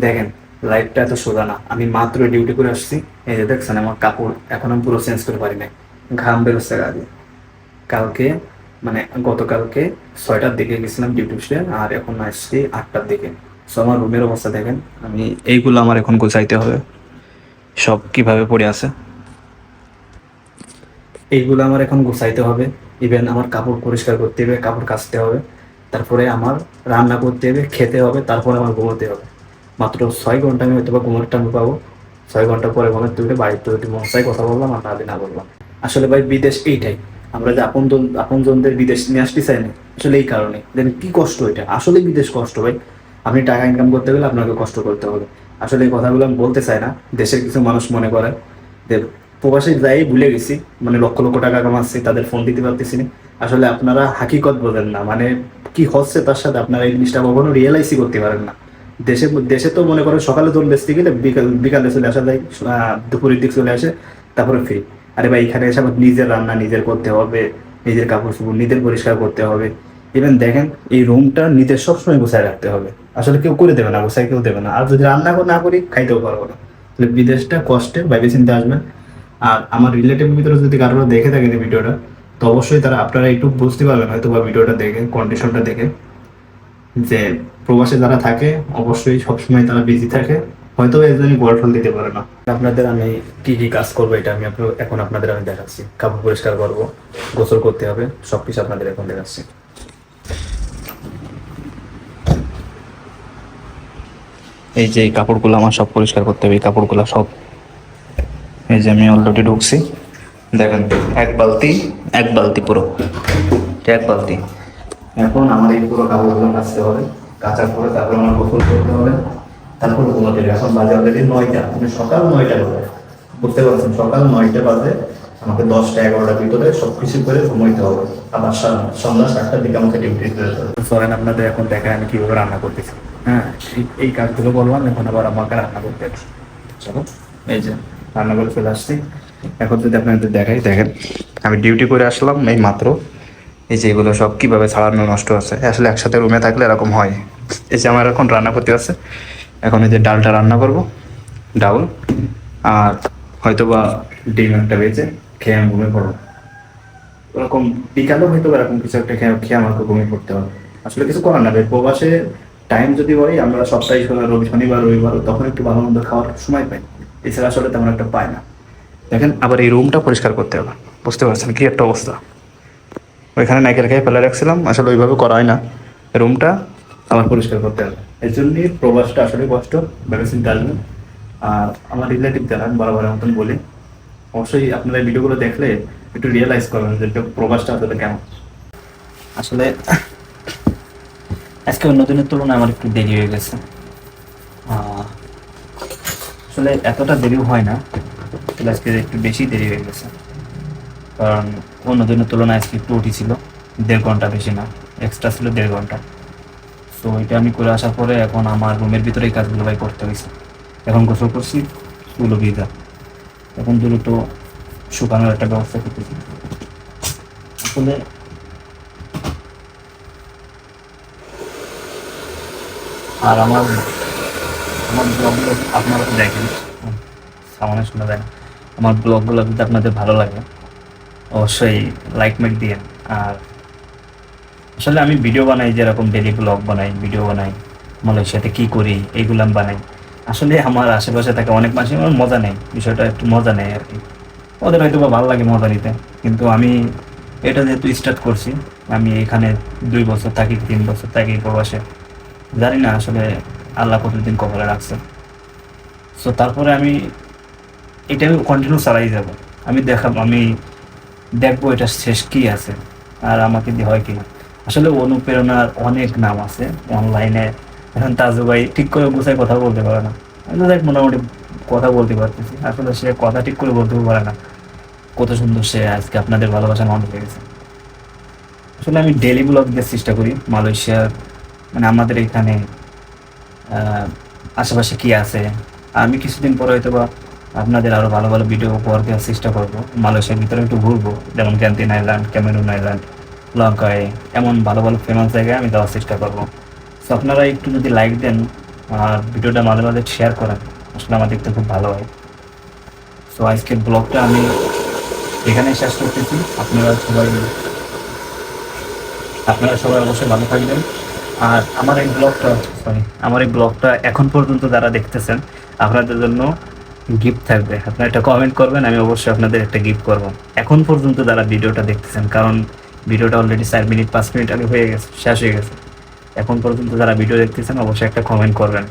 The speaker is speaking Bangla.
দেখেন, লাইফটা এত সোজা না। আমি মাত্র ডিউটি করে আসছি। এই যে দেখছেন আমার কাপড় এখনো পুরো চেঞ্জ করে পারি নাই, ঘাম বেরোচ্ছে গা দিয়ে। কালকে মানে গতকালকে 6টার দিকে গেছিলাম ডিউটি অফিসে, আর এখন আসছি 8টার দিকে। সো আমার রুমের অবস্থা দেখেন। আমি এইগুলো আমার এখন গোছাইতে হবে, সব কিভাবে পড়ে আছে এইগুলো আমার এখন গুছাইতে হবে। ইভেন আমার কাপড় পরিষ্কার করতে হবে, কাপড় কাচতে হবে, তারপরে আমার রান্না করতে হবে, খেতে হবে, তারপরে আমার ঘুমোতে হবে। মাত্র 6 ঘন্টা আমি হয়তো বা ঘুমোর টাইম পাবো। 6 ঘন্টা পরে ঘুমের তুলে বাড়িতে যদি মন চাই কথা বললাম, আর নাহলে না বললাম। আসলে ভাই বিদেশ এইটাই, আমরা যে আপনজনদের বিদেশ নিয়ে আসতে চাই না, আসলে এই কারণে দেন কি কষ্ট। এটা আসলে বিদেশ কষ্ট ভাই। আপনি টাকা ইনকাম করতে গেলে আপনাকে কষ্ট করতে হবে। আসলে এই কথাগুলো আমি বলতে চাই না, দেশের কিছু মানুষ মনে করে যে প্রবাসে যাই ভুলে গেছি, মানে লক্ষ লক্ষ টাকা কামাচ্ছি, তাদের ফোন দিতে পারতেছি না। আসলে আপনারা হাকিকত বোঝেন না, মানে কি হচ্ছে তার সাথে আপনারা এই জিনিসটা কখনো রিয়েলাইজই করতে পারেন না। দেশে দেশে তো মনে করেন সকালে দোল বেচতে গেলে বিকালে চলে আসা যায়, দুপুরের দিক চলে আসে, তারপরে ফ্রি। আরে ভাই এখানে এসে আমার নিজের রান্না নিজের করতে হবে, নিজের কাপড় চোপড় নিজের পরিষ্কার করতে হবে। ইভেন দেখেন এই রুমটা নিজের সবসময় গোছায় রাখতে হবে। আসলে কেউ করে দেবে না, গোছায় কেউ দেবে না। আর যদি রান্না না করি খাইতেও পারবো না। তাহলে বিদেশটা কষ্টে ভাইবে চিন্তে আসবেন। আর আমার রিলেটিভ ভিতরে যদি কারোর দেখে থাকেন এই ভিডিওটা, তো অবশ্যই তারা আপনারা একটু বুঝতে পারবেন হয়তো বা ভিডিওটা দেখে, কন্ডিশনটা দেখে, যে প্রবাসে যারা থাকে অবশ্যই সবসময় তারা বিজি থাকে, হয়তো এই জন্য গোয়াল দিতে পারে না। আপনাদের আমি কি কি কাজ করবো এটা আমি এখন আপনাদের আমি দেখাচ্ছি। কাপড় পরিষ্কার করবো, গোসল করতে হবে, সবকিছু আপনাদের এখন দেখাচ্ছি। এই যে এই কাপড়গুলো আমার সব পরিষ্কার করতে হবে, এই কাপড়গুলো সব। এই যে আমি অলরেডি ঢুকছি, দেখেন এক বালতি, এক বালতি পুরো, এক বালতি। এখন আমার এই পুরো কাপড়গুলো কাচতে হবে, কাচার পরে তারপর আমার গোসল করতে হবে, তারপর ঘুমাতে হবে। এখন বাজে অলরেডি 9টা, মানে সকাল 9টা বাজে। বুঝতে পারছেন, সকাল 9টা বাজে। আমাকে 10টা 11টার ভিতরে সবকিছু করে ঘুমাইতে হবে। আবার সন্ধ্যা 7টার দিকে আমাকে ডিউটি যেতে হবে। সরেন আপনাদের এখন দেখায় আমি কিভাবে রান্না করতেছি। হ্যাঁ, এই কাজগুলো বললাম, এখন আবার আমাকে রান্না করতে হবে। চলো, এই যে রান্না করে চলে আসছি। এখন যদি আপনাদের দেখাই, দেখেন আমি ডিউটি করে আসলাম এই মাত্র। এই যে এগুলো সব কিভাবে ছাড়ানো নষ্ট আছে, আসলে একসাথে রুমে থাকলে এরকম হয়। এই যে আমার এখন রান্না করতে আছে, এখন এই যে ডালটা রান্না করব, ডাউল, আর হয়তো বা ডিম একটা বেজে খেয়ে আমি ঘুমিয়ে পড়বো। ওরকম বিকালেও হয়তো বা এরকম কিছু একটা খেয়ে খেয়ে আমাকে ঘুমিয়ে পড়তে হবে। আসলে কিছু করার না ভাই, প্রবাসে টাইম যদি হয় আমরা সপ্তাহে শনিবার রবিবার তখন একটু ভালো মন্দ খাওয়ার সময় পাই, এছাড়া আসলে তেমন একটা পাই না। দেখেন আবার এই রুমটা পরিষ্কার করতে হবে। বুঝতে পারছেন কি একটা অবস্থা। ওইখানে নাইকেল খেয়ে ফেলে রাখছিলাম, আসলে ওইভাবে করা হয় না। রুমটা আমার পরিষ্কার করতে হবে। এই জন্যই প্রবাসটা আসলে কষ্ট, ভেবে চিন্তে আসবেন। আর আমার রিলেটিভ যারা, আমি বরাবর মতন বলি, অবশ্যই আপনারা এই ভিডিওগুলো দেখলে একটু রিয়েলাইজ করবেন যে প্রবাসটা আসলে কেমন। আসলে আজকে অন্য দিনের তুলনায় আমার একটু দেরি হয়ে গেছে। আসলে এতটা দেরিও হয় না, আজকে একটু বেশি দেরি হয়ে গেছে। কারণ অন্য দিনের তুলনায় আজকে একটু ওটি ছিল, 1.5 ঘন্টা, বেশি না, এক্সট্রা ছিল 1.5 ঘন্টা। সো এটা আমি করে আসার পরে এখন আমার রুমের ভিতরে এই কাজগুলো ভাই করতে হয়েছে। এখন গোসল করছি, চুলো ভিজা, এখন দ্রুত শুকানোর একটা ব্যবস্থা করতেছি। আসলে আর আমার আমার ব্লগগুলো আপনারা তো দেখেন, সামনে শোনা যায় না। আমার ব্লগগুলো যদি আপনাদের ভালো লাগে অবশ্যই লাইক মেক দিয়েন। আর আসলে আমি ভিডিও বানাই, যেরকম ডেলি ব্লগ বানাই, ভিডিও বানাই, মালয়েশিয়াতে কী করি এইগুলো আমি বানাই। আসলে আমার আশেপাশে থাকে অনেক মানুষ আমার মজা নেই, বিষয়টা একটু মজা নেই আর কি। ওদের হয়তো বা ভালো লাগে মজা নিতে, কিন্তু আমি এটা যেহেতু স্টার্ট করছি, আমি এখানে 2 বছর থাকি, 3 বছর থাকি প্রবাসে, জানি না আসলে আল্লাহ কতদিন কপালে রাখছে। সো তারপরে আমি এটা আমি কন্টিনিউ চালাই যাব। আমি দেখবো এটা শেষ কি আছে, আর আমাকে দিয়ে হয় কিনা। আসলে অনুপ্রেরণার অনেক নাম আছে অনলাইনে। এখন তাজু ভাই ঠিক করে গুছায় কথা বলতে পারে না, আমি তো দেখ মোটামুটি কথা বলতে পারতেছি, আসলে সে কথা ঠিক করে বলতেও পারে না। কত সুন্দর সে আজকে আপনাদের ভালোবাসা মানুষ হয়ে গেছে। আসলে আমি ডেলি ব্লগ দেওয়ার চেষ্টা করি মালয়েশিয়ার, মানে আমাদের এখানে আশেপাশে কি আছে। আমি কিছুদিন পরে হয়তো বা আপনাদের আরো ভালো ভালো ভিডিও উপহার দেওয়ার চেষ্টা করবো। মালয়েশিয়ার ভিতরে একটু ঘুরবো, যেমন ক্যান্টিন আইল্যান্ড, ক্যামেরুন আইল্যান্ড, লঙ্কায়, এমন ভালো ভালো ফেমাস জায়গায় আমি যাওয়ার চেষ্টা করবো। তো আপনারা একটু যদি লাইক দেন, আর ভিডিওটা মাঝে মাঝে শেয়ার করেন, আসলে আমার দেখতে খুব ভালো হয়। সো আজকের ব্লগটা আমি এখানে শেষ করতেছি। আপনারা সবাই অবশ্যই ভালো থাকবেন। আর আমার এই ব্লগটা এখন পর্যন্ত যারা দেখতেছেন, আপনাদের জন্য গিফট থাকবে। আপনারা একটা কমেন্ট করবেন, আমি অবশ্যই আপনাদের একটা গিফট করব। এখন পর্যন্ত যারা ভিডিওটা দেখতেছেন, কারণ ভিডিওটা অলরেডি 4 মিনিট 5 মিনিট আগে হয়ে গেছে, শেষ হয়ে গেছে। এখন পর্যন্ত যারা ভিডিও দেখতেছেন অবশ্যই একটা কমেন্ট করবেন।